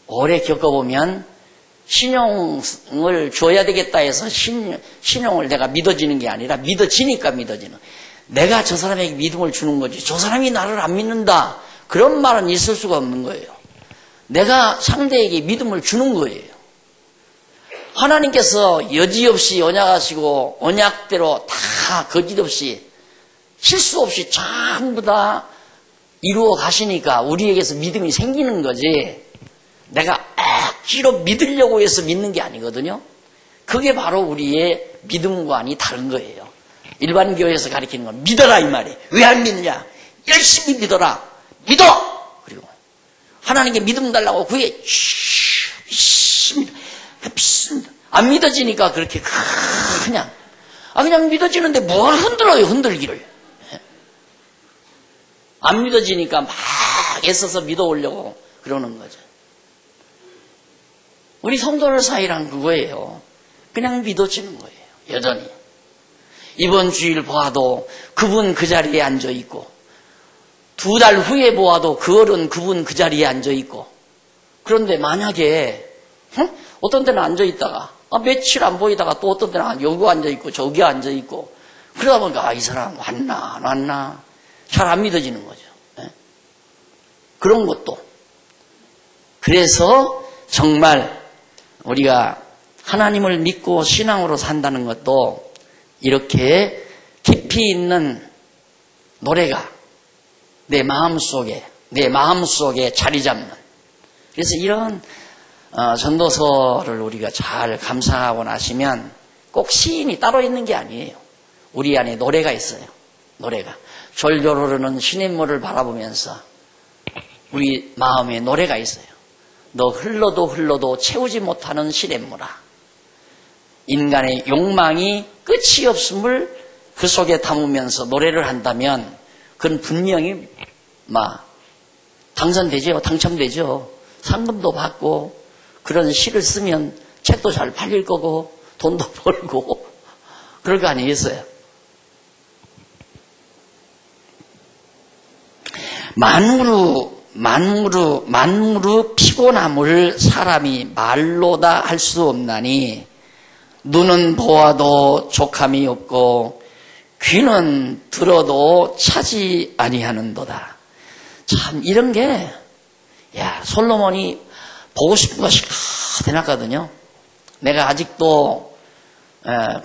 오래 겪어보면 신용을 줘야 되겠다 해서 신용을 내가 믿어지는 게 아니라 믿어지니까 믿어지는. 내가 저 사람에게 믿음을 주는 거지 저 사람이 나를 안 믿는다 그런 말은 있을 수가 없는 거예요. 내가 상대에게 믿음을 주는 거예요. 하나님께서 여지없이 언약하시고 언약대로 다 거짓없이 실수 없이 전부 다 이루어 가시니까 우리에게서 믿음이 생기는 거지 내가 억지로 믿으려고 해서 믿는 게 아니거든요. 그게 바로 우리의 믿음과는 다른 거예요. 일반 교회에서 가르치는 건 믿어라 이 말이에요. 왜 안 믿느냐? 열심히 믿어라. 믿어! 그리고 하나님께 믿음 달라고 구해. 믿습니다. 안 믿어지니까 그렇게 그냥 믿어지는데 뭘 흔들어요, 흔들기를. 안 믿어지니까 막 애써서 믿어오려고 그러는 거죠. 우리 성도들 사이란 그거예요. 그냥 믿어지는 거예요. 여전히. 이번 주일 보아도 그분 그 자리에 앉아있고 2달 후에 보아도 그 어른 그분 그 자리에 앉아있고 그런데 만약에 어떤 때는 앉아있다가 며칠 안 보이다가 또 어떤 때는 여기 앉아있고 저기 앉아있고 그러다 보니까 이 사람 왔나 안 왔나 잘 안 믿어지는 거죠. 그런 것도. 그래서 정말 우리가 하나님을 믿고 신앙으로 산다는 것도 이렇게 깊이 있는 노래가 내 마음속에 자리 잡는. 그래서 이런 전도서를 우리가 잘 감상하고 나시면 꼭 시인이 따로 있는 게 아니에요. 우리 안에 노래가 있어요. 노래가. 졸졸 흐르는 시냇물을 바라보면서 우리 마음에 노래가 있어요. 너 흘러도 채우지 못하는 시냇물아. 인간의 욕망이 끝이 없음을 그 속에 담으면서 노래를 한다면 그건 분명히 당선되죠. 당첨되죠. 상금도 받고 그런 시를 쓰면 책도 잘 팔릴 거고 돈도 벌고 그럴 거 아니겠어요. 만무르 피곤함을 사람이 말로다 할 수 없나니 눈은 보아도 족함이 없고 귀는 들어도 차지 아니하는도다. 참 이런 게 솔로몬이 보고 싶은 것이 가득하거든요. 내가 아직도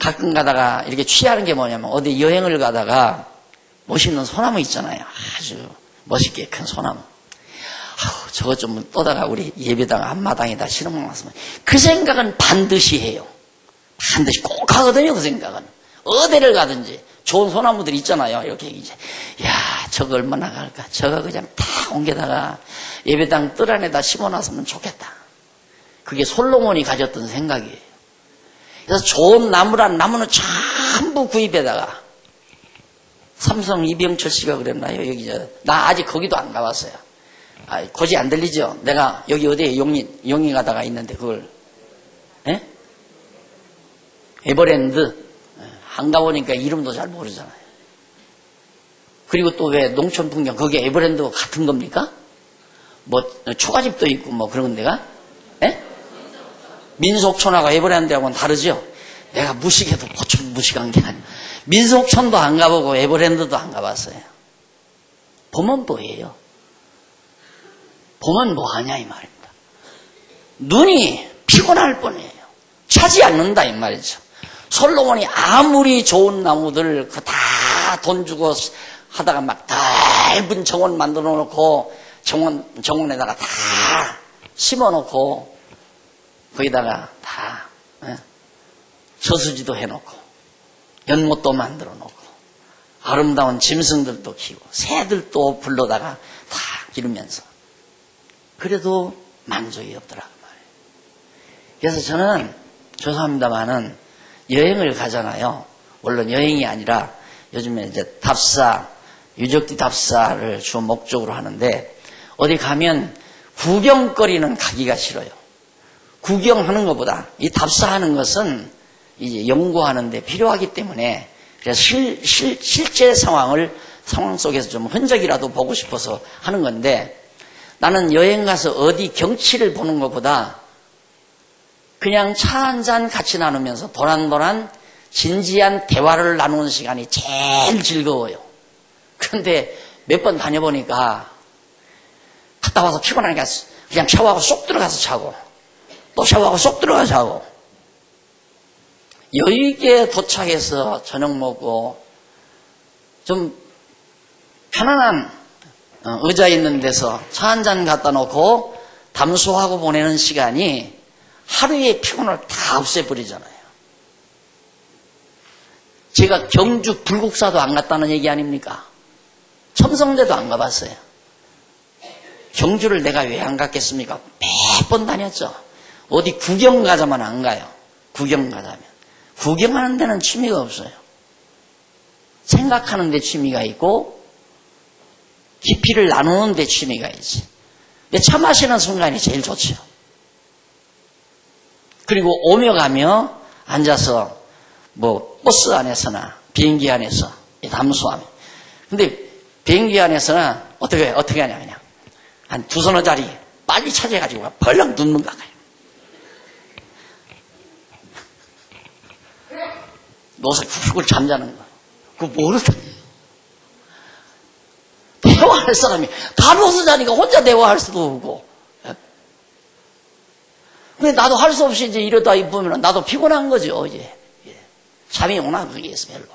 가끔 가다가 이렇게 취하는 게 뭐냐면 어디 여행을 가다가 멋있는 소나무 있잖아요. 아주 멋있게 큰 소나무. 저것 좀 떠다가 우리 예배당 앞마당에다 실어놨으면 그 생각은 반드시 해요. 반드시 꼭 하거든요. 그 생각은. 어디를 가든지 좋은 소나무들 있잖아요. 이렇게 이제 저거 얼마나 갈까. 저거 그냥 다 옮겨다가 예배당 뜰 안에다 심어놨으면 좋겠다. 그게 솔로몬이 가졌던 생각이에요. 그래서 좋은 나무란 나무는 전부 구입해다가 삼성 이병철 씨가 그랬나요? 여기 나 아직 거기도 안 가봤어요. 거지 안 들리죠? 내가 여기 어디에 용인 가다가 있는데 그걸 에버랜드 안 가보니까 이름도 잘 모르잖아요. 그리고 또 왜 농촌 풍경 거기에 에버랜드가 같은 겁니까? 뭐 초가집도 있고 뭐 그런 데가 민속촌하고 에버랜드하고는 다르죠? 내가 무식해도 무식한 게 아니야. 민속촌도 안 가보고 에버랜드도 안 가봤어요. 보면 뭐예요? 보면 뭐하냐 이 말입니다. 눈이 피곤할 뻔해요. 차지 않는다 이 말이죠. 솔로몬이 아무리 좋은 나무들 다 돈 주고 하다가 막 넓은 정원 만들어 놓고 정원에다가 다 심어 놓고 거기다가 다 저수지도 해놓고 연못도 만들어 놓고 아름다운 짐승들도 키우고 새들도 불러다가 다 기르면서 그래도 만족이 없더라고 말이에요. 그래서 저는 죄송합니다만은 여행을 가잖아요. 물론 여행이 아니라 요즘에 이제 답사, 유적지 답사를 주 목적으로 하는데 어디 가면 구경거리는 가기가 싫어요. 구경하는 것보다 이 답사하는 것은 이제 연구하는데 필요하기 때문에 그래서 실제 상황 속에서 좀 흔적이라도 보고 싶어서 하는 건데 나는 여행 가서 어디 경치를 보는 것보다 그냥 차 한잔 같이 나누면서 도란도란 진지한 대화를 나누는 시간이 제일 즐거워요. 그런데 몇 번 다녀보니까 갔다 와서 피곤하니까 그냥 샤워하고 쏙 들어가서 자고 또 샤워하고 쏙 들어가서 자고 여유있게 도착해서 저녁 먹고 좀 편안한 의자 있는 데서 차 한잔 갖다 놓고 담소하고 보내는 시간이 하루의 피곤을 다 없애버리잖아요. 제가 경주 불국사도 안 갔다는 얘기 아닙니까? 첨성대도 안 가봤어요. 경주를 내가 왜 안 갔겠습니까? 몇 번 다녔죠. 어디 구경 가자면 안 가요. 구경 가자면. 구경하는 데는 취미가 없어요. 생각하는 데 취미가 있고 깊이를 나누는 데 취미가 있지. 근데 차 마시는 순간이 제일 좋죠. 그리고 오며 가며 앉아서 뭐 버스 안에서나 비행기 안에서 담소하며. 근데 비행기 안에서는 어떻게 하냐 그냥 한 두 서너 자리 빨리 차지해가지고 벌렁 눕는 거야. 노새 푹 잠자는 거. 그거 모르다. 대화할 사람이 다 누워서 자니까 혼자 대화할 수도 없고. 근데 나도 할 수 없이 이제 이러다 보면 나도 피곤한 거죠, 이제. 잠이 오나, 거기에서 별로.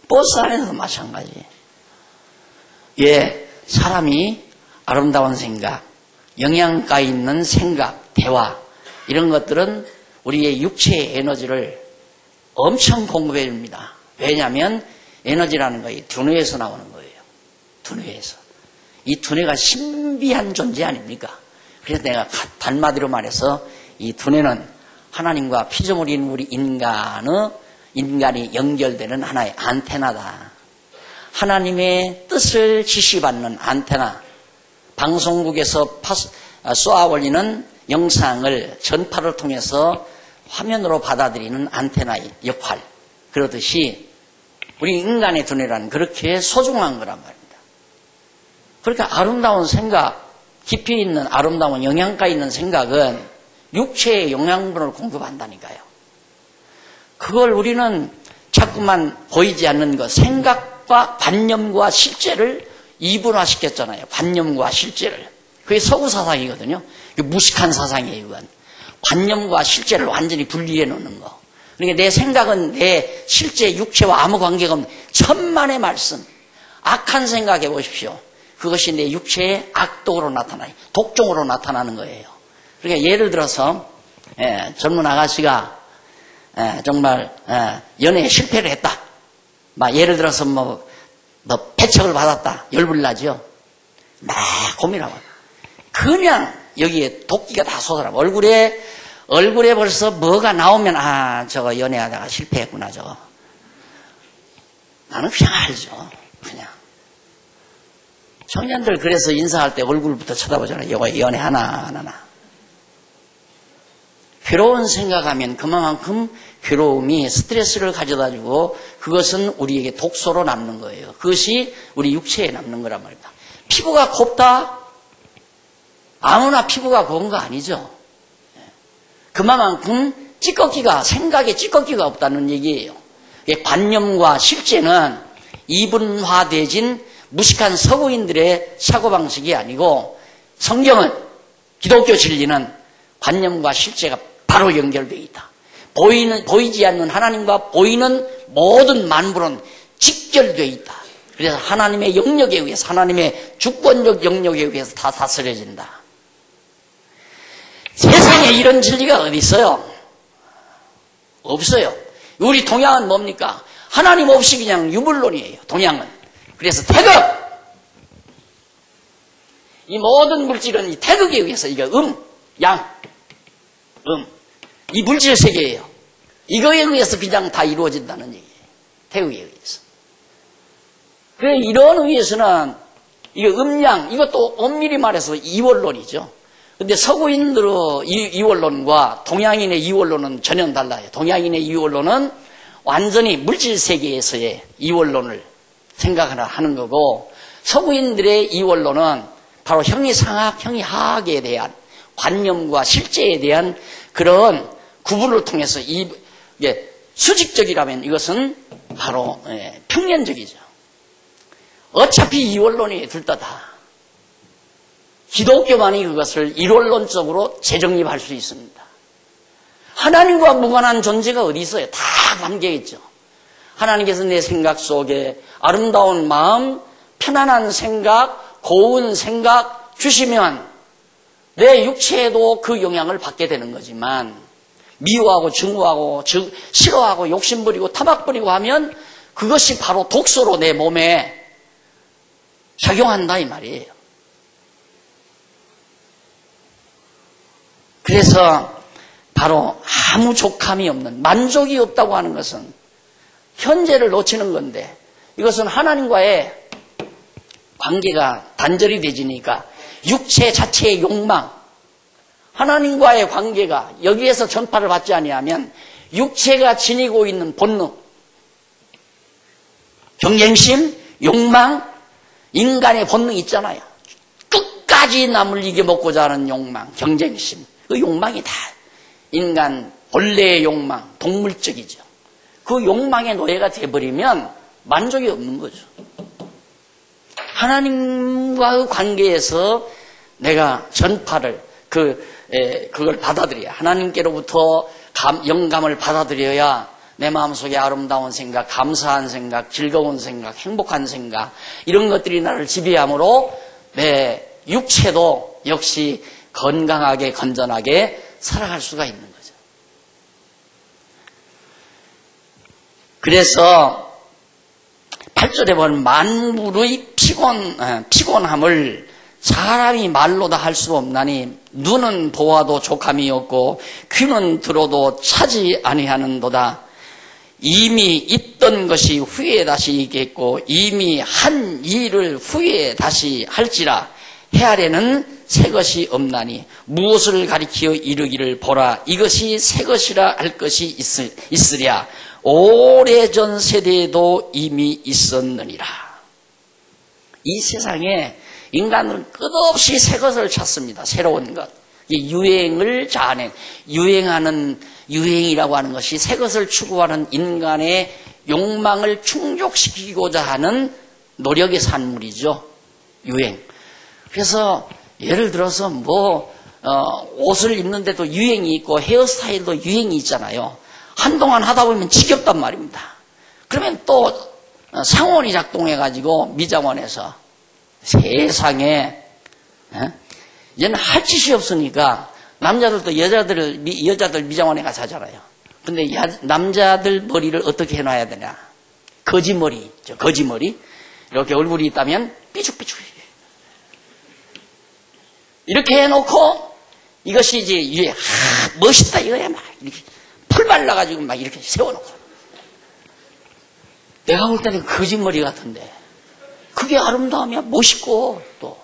버스 안에서도 마찬가지. 사람이 아름다운 생각, 영양가 있는 생각, 대화, 이런 것들은 우리의 육체의 에너지를 엄청 공급해 줍니다. 왜냐하면 에너지라는 것이 두뇌에서 나오는 거예요. 두뇌에서. 이 두뇌가 신비한 존재 아닙니까? 그래서 내가 한마디로 말해서 이 두뇌는 하나님과 피조물인 우리 인간이 연결되는 하나의 안테나다. 하나님의 뜻을 지시받는 안테나. 방송국에서 쏘아올리는 영상을 전파를 통해서 화면으로 받아들이는 안테나의 역할. 그러듯이 우리 인간의 두뇌란 그렇게 소중한 거란 말입니다. 그러니까 아름다운 생각, 깊이 있는 아름다운 영양가 있는 생각은 육체에 영양분을 공급한다니까요. 그걸 우리는 자꾸만 보이지 않는 것, 생각과 관념과 실제를 이분화시켰잖아요. 관념과 실제를. 그게 서구 사상이거든요. 무식한 사상이에요, 이건. 관념과 실제를 완전히 분리해 놓는 거. 그러니까 내 생각은 내 실제 육체와 아무 관계가 없는 천만의 말씀. 악한 생각해 보십시오. 그것이 내 육체의 악독으로 나타나요. 독종으로 나타나는 거예요. 그러니까 예를 들어서 젊은 아가씨가 정말 연애에 실패를 했다. 막 예를 들어서 뭐 배척을 받았다. 열불나죠. 막 고민하고 그냥 여기에 도끼가 다 쏟아나고 얼굴에 벌써 뭐가 나오면 저거 연애하다가 실패했구나 저거. 나는 그냥 알죠. 그냥. 청년들 그래서 인사할 때 얼굴부터 쳐다보잖아요. 이거 연애하나 안 하나. 괴로운 생각하면 그만큼 괴로움이 스트레스를 가져다주고 그것은 우리에게 독소로 남는 거예요. 그것이 우리 육체에 남는 거란 말입니다. 피부가 곱다? 아무나 피부가 고운 거 아니죠. 그만큼 생각에 찌꺼기가 없다는 얘기예요. 관념과 실제는 이분화되진 무식한 서구인들의 사고방식이 아니고 성경은 기독교 진리는 관념과 실제가 바로 연결되어 있다. 보이지 않는 하나님과 보이는 모든 만물은 직결되어 있다. 그래서 하나님의 영역에 의해서 하나님의 주권적 영역에 의해서 다 다스려진다. 세상에 이런 진리가 어디 있어요? 없어요. 우리 동양은 뭡니까? 하나님 없이 그냥 유물론이에요. 동양은. 그래서 태극! 이 모든 물질은 이 태극에 의해서 이게 양, 이 물질 세계예요. 이거에 의해서 그냥 다 이루어진다는 얘기예요. 태극에 의해서. 그래 이런 의미에서는 이게 양, 이것도 엄밀히 말해서 이원론이죠. 근데 서구인들의 이원론과 동양인의 이원론은 전혀 달라요. 동양인의 이원론은 완전히 물질 세계에서의 이원론을 생각하는 거고 서구인들의 이원론은 바로 형이상학, 형이하학에 대한 관념과 실제에 대한 그런 구분을 통해서 수직적이라면 이것은 바로 평면적이죠. 어차피 이원론이 들떠다. 기독교만이 그것을 이론론적으로 재정립할 수 있습니다. 하나님과 무관한 존재가 어디 있어요? 다 관계있죠. 하나님께서 내 생각 속에 아름다운 마음, 편안한 생각, 고운 생각 주시면 내 육체에도 그 영향을 받게 되는 거지만 미워하고 증오하고 싫어하고 욕심부리고 타박부리고 하면 그것이 바로 독소로 내 몸에 작용한다 이 말이에요. 그래서 바로 아무 족함이 없는 만족이 없다고 하는 것은 현재를 놓치는 건데 이것은 하나님과의 관계가 단절이 되지니까 육체 자체의 욕망, 하나님과의 관계가 여기에서 전파를 받지 아니하면 육체가 지니고 있는 본능, 경쟁심, 욕망, 인간의 본능이 있잖아요. 끝까지 남을 이겨먹고자 하는 욕망, 경쟁심, 그 욕망이 다 인간 본래의 욕망, 동물적이죠. 그 욕망의 노예가 돼버리면 만족이 없는 거죠. 하나님과의 관계에서 내가 전파를 그걸 받아들여야 하나님께로부터 영감을 받아들여야 내 마음속에 아름다운 생각, 감사한 생각, 즐거운 생각, 행복한 생각 이런 것들이 나를 지배하므로 내 육체도 역시 건강하게 건전하게 살아갈 수가 있는 거죠. 그래서 8절에 보면 만물의 피곤함을 사람이 말로 다 할 수 없나니 눈은 보아도 족함이 없고 귀는 들어도 차지 아니하는도다. 이미 있던 것이 후에 다시 있겠고 이미 한 일을 후에 다시 할지라 헤아려는 새 것이 없나니 무엇을 가리키어 이르기를 보라 이것이 새 것이라 할 것이 있으랴 오래전 세대에도 이미 있었느니라. 이 세상에 인간은 끝없이 새 것을 찾습니다. 새로운 것. 유행을 자아낸, 유행이라고 하는 것이 새 것을 추구하는 인간의 욕망을 충족시키고자 하는 노력의 산물이죠. 유행. 그래서 예를 들어서 옷을 입는데도 유행이 있고 헤어스타일도 유행이 있잖아요. 한동안 하다 보면 지겹단 말입니다. 그러면 또 상온이 작동해가지고 미장원에서 세상에 얘는 할 짓이 없으니까 남자들도 여자들 미장원에 가서 하잖아요. 근데 남자들 머리를 어떻게 해놔야 되냐. 거지머리, 거지머리. 이렇게 얼굴이 있다면 삐죽삐죽. 이렇게 해놓고 이것이 이제 멋있다 이거야. 막 이렇게 풀 발라가지고 막 이렇게 세워놓고. 내가 볼 때는 거짓머리 같은데 그게 아름다움이야. 멋있고 또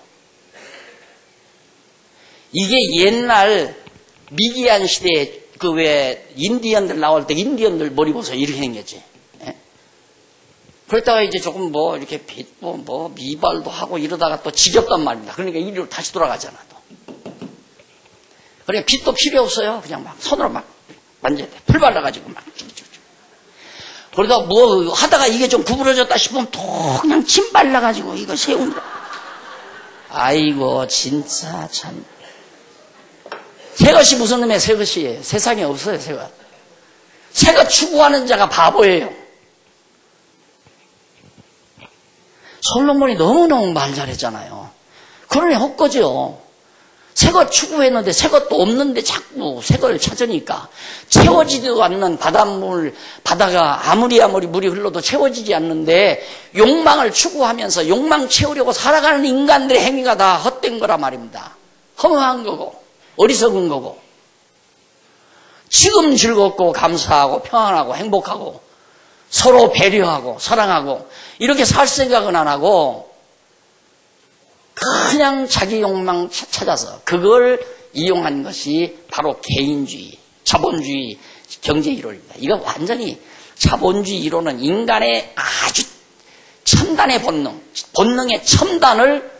이게 옛날 미기한 시대에 그 왜 인디언들 나올 때 인디언들 머리 보세요. 이렇게 생겼지. 예? 그랬다가 이제 조금 이렇게 빗고 미발도 하고 이러다가 또 지겹단 말입니다. 그러니까 이리로 다시 돌아가잖아. 또. 그러니까 빗도 필요 없어요. 그냥 막 손으로 막 만져야 돼. 풀 발라가지고 막. 그러다 하다가 이게 좀 구부러졌다 싶으면 또 그냥 침 발라가지고 이거 세운다. 아이고 진짜 참. 새것이 무슨 놈의 새것이에요. 세상에 없어요. 새것 추구하는 자가 바보예요. 솔로몬이 너무너무 말 잘했잖아요. 그러니 헛거죠. 새것 추구했는데 새것도 없는데 자꾸 새것을 찾으니까 채워지지도 않는 바다가 아무리 물이 흘러도 채워지지 않는데 욕망을 추구하면서 욕망 채우려고 살아가는 인간들의 행위가 다 헛된 거란 말입니다. 허무한 거고 어리석은 거고 지금 즐겁고 감사하고 평안하고 행복하고 서로 배려하고 사랑하고 이렇게 살 생각은 안 하고 그냥 자기 욕망 찾아서 그걸 이용한 것이 바로 개인주의, 자본주의 경제 이론입니다. 이거 완전히 자본주의 이론은 인간의 아주 첨단의 본능의 첨단을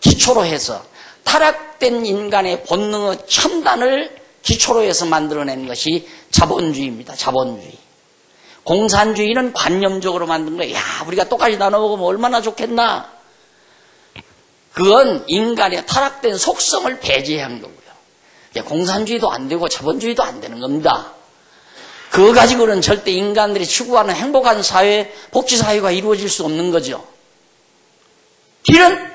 기초로 해서 타락된 인간의 본능의 첨단을 기초로 해서 만들어낸 것이 자본주의입니다. 자본주의. 공산주의는 관념적으로 만든 거예요. 야, 우리가 똑같이 나눠 먹으면 얼마나 좋겠나. 그건 인간의 타락된 속성을 배제한 거고요. 공산주의도 안 되고 자본주의도 안 되는 겁니다. 그거 가지고는 절대 인간들이 추구하는 행복한 사회, 복지사회가 이루어질 수 없는 거죠. 길은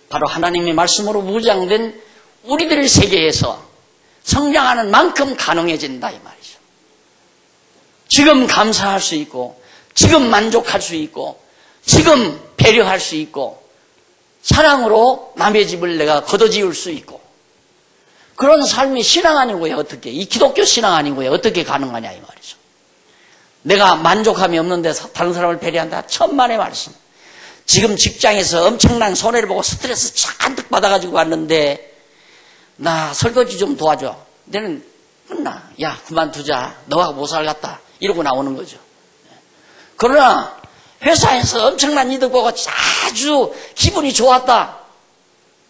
바로 하나님의 말씀으로 무장된 우리들의 세계에서 성장하는 만큼 가능해진다 이 말이죠. 지금 감사할 수 있고 지금 만족할 수 있고 지금 배려할 수 있고 사랑으로 남의 집을 내가 걷어지을 수 있고 그런 삶이 신앙 아니고요. 어떻게 이 기독교 신앙 아니고요. 어떻게 가능하냐 이 말이죠. 내가 만족함이 없는데 다른 사람을 배려한다. 천만의 말씀. 지금 직장에서 엄청난 손해를 보고 스트레스 잔뜩 받아가지고 왔는데 나 설거지 좀 도와줘. 너는 끝나. 야 그만두자. 너하고 못 살겠다. 이러고 나오는 거죠. 그러나 회사에서 엄청난 이득 보고 아주 기분이 좋았다.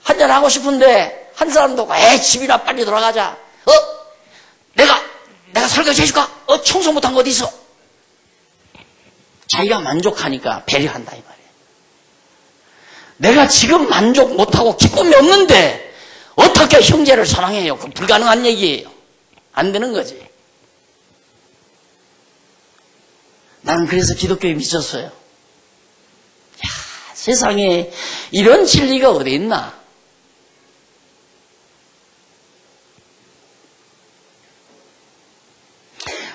한잔 하고 싶은데 한 사람도 집이나 빨리 돌아가자. 내가 설거지 해줄까? 청소 못한 거 어디 있어? 자기가 만족하니까 배려한다 이 말이에요. 내가 지금 만족 못하고 기쁨이 없는데 어떻게 형제를 사랑해요? 그건 불가능한 얘기예요. 안 되는 거지. 나는 그래서 기독교에 미쳤어요. 세상에 이런 진리가 어디 있나?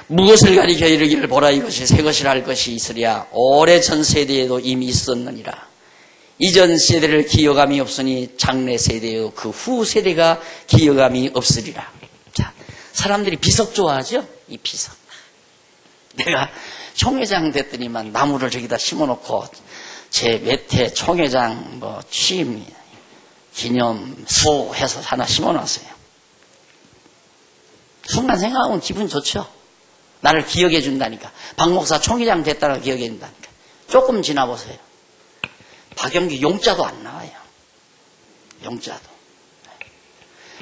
무엇을 가리켜 이르기를 보라 이것이 새 것이라 할 것이 있으랴 오래전 세대에도 이미 있었느니라. 이전 세대를 기여감이 없으니 장래 세대요 그 후 세대가 기여감이 없으리라. 자, 사람들이 비석 좋아하죠? 이 비석. 내가 총회장 됐더니만 나무를 저기다 심어놓고 제 몇 해 총회장 취임 기념수 해서 하나 심어놨어요. 순간 생각하면 기분 좋죠. 나를 기억해 준다니까. 박 목사 총회장 됐다고 기억해 준다니까. 조금 지나보세요. 박영기 용자도 안 나와요. 용자도.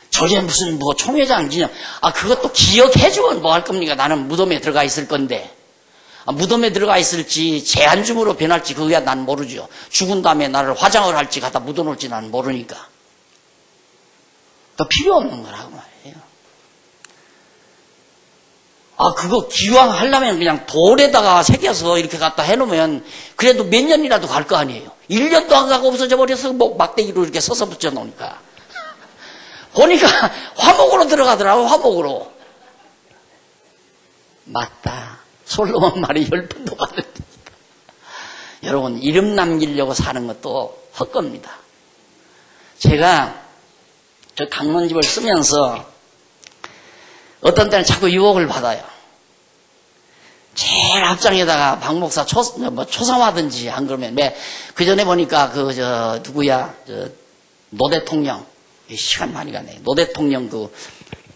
저게 무슨 뭐 총회장 기념, 그것도 기억해주면 뭐 할 겁니까? 나는 무덤에 들어가 있을 건데. 무덤에 들어가 있을지 재한줌으로 변할지 그거야 난 모르죠. 죽은 다음에 나를 화장을 할지 갖다 묻어놓을지 난 모르니까. 또 필요 없는 거라고 말이에요. 그거 기왕 하려면 그냥 돌에다가 새겨서 이렇게 갖다 해놓으면 그래도 몇 년이라도 갈 거 아니에요. 1년도 안 가고 없어져 버려서 뭐 막대기로 이렇게 서서 붙여놓으니까. 보니까 화목으로 들어가더라고, 화목으로. 맞다. 솔로몬 말이 10번도 받은 겁니다. 여러분, 이름 남기려고 사는 것도 헛겁니다. 제가 저 강론집을 쓰면서 어떤 때는 자꾸 유혹을 받아요. 제일 앞장에다가 박 목사 초상화든지 안 그러면 그 전에 보니까 노 대통령 시간 많이 가네. 노 대통령 그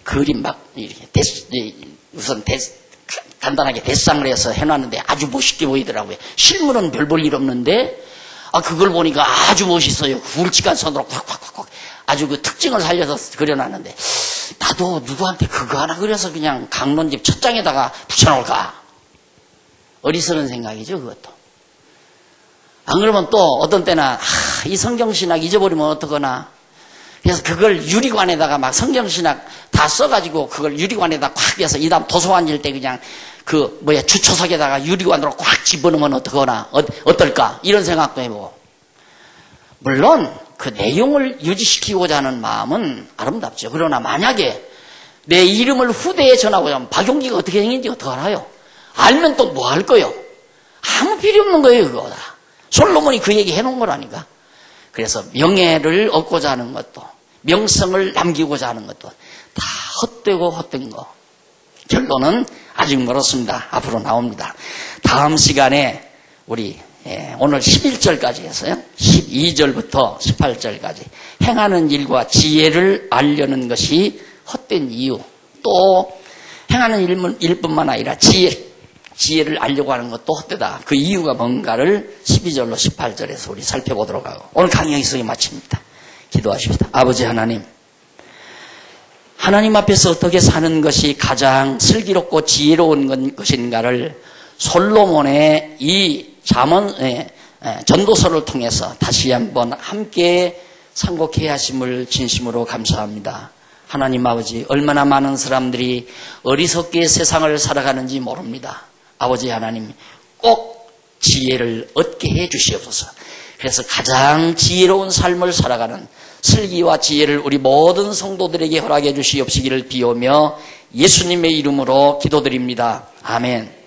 그림 막 이렇게 우선 간단하게 데상을 해서 해놨는데 아주 멋있게 보이더라고요. 실물은 별 볼 일 없는데 그걸 보니까 아주 멋있어요. 굵직한 손으로 콱콱콱 아주 그 특징을 살려서 그려놨는데 나도 누구한테 그거 하나 그려서 그냥 강론집 첫 장에다가 붙여놓을까? 어리석은 생각이죠, 그것도. 안 그러면 또 어떤 때는 이 성경신학 잊어버리면 어떡하나. 그래서 그걸 유리관에다가 막 성경신학 다 써가지고 그걸 유리관에다 콱 해서 이 다음 도서관 질 때 그냥 주초석에다가 유리관으로 꽉 집어넣으면 어떡하나. 어떨까? 이런 생각도 해보고. 물론 그 내용을 유지시키고자 하는 마음은 아름답죠. 그러나 만약에 내 이름을 후대에 전하고자 하면 박용기가 어떻게 생긴지 어떻게 알아요? 알면 또 뭐 할 거요? 아무 필요 없는 거예요, 그거 다. 솔로몬이 그 얘기 해놓은 거라니까. 그래서 명예를 얻고자 하는 것도, 명성을 남기고자 하는 것도 다 헛되고 헛된 거. 결론은 아직 멀었습니다. 앞으로 나옵니다. 다음 시간에 우리 오늘 11절까지 했어요. 12절부터 18절까지 행하는 일과 지혜를 알려는 것이 헛된 이유, 또 행하는 일뿐만 아니라 지혜를 알려고 하는 것도 헛되다. 그 이유가 뭔가를 12절로 18절에서 우리 살펴보도록 하고 오늘 강의 여기서 마칩니다. 기도하십시다. 아버지 하나님, 하나님 앞에서 어떻게 사는 것이 가장 슬기롭고 지혜로운 것인가를 솔로몬의 이 전도서를 통해서 다시 한번 함께 상고케 하심을 진심으로 감사합니다. 하나님 아버지, 얼마나 많은 사람들이 어리석게 세상을 살아가는지 모릅니다. 아버지 하나님, 꼭 지혜를 얻게 해 주시옵소서. 그래서 가장 지혜로운 삶을 살아가는 슬기와 지혜를 우리 모든 성도들에게 허락해 주시옵시기를 비오며 예수님의 이름으로 기도드립니다. 아멘.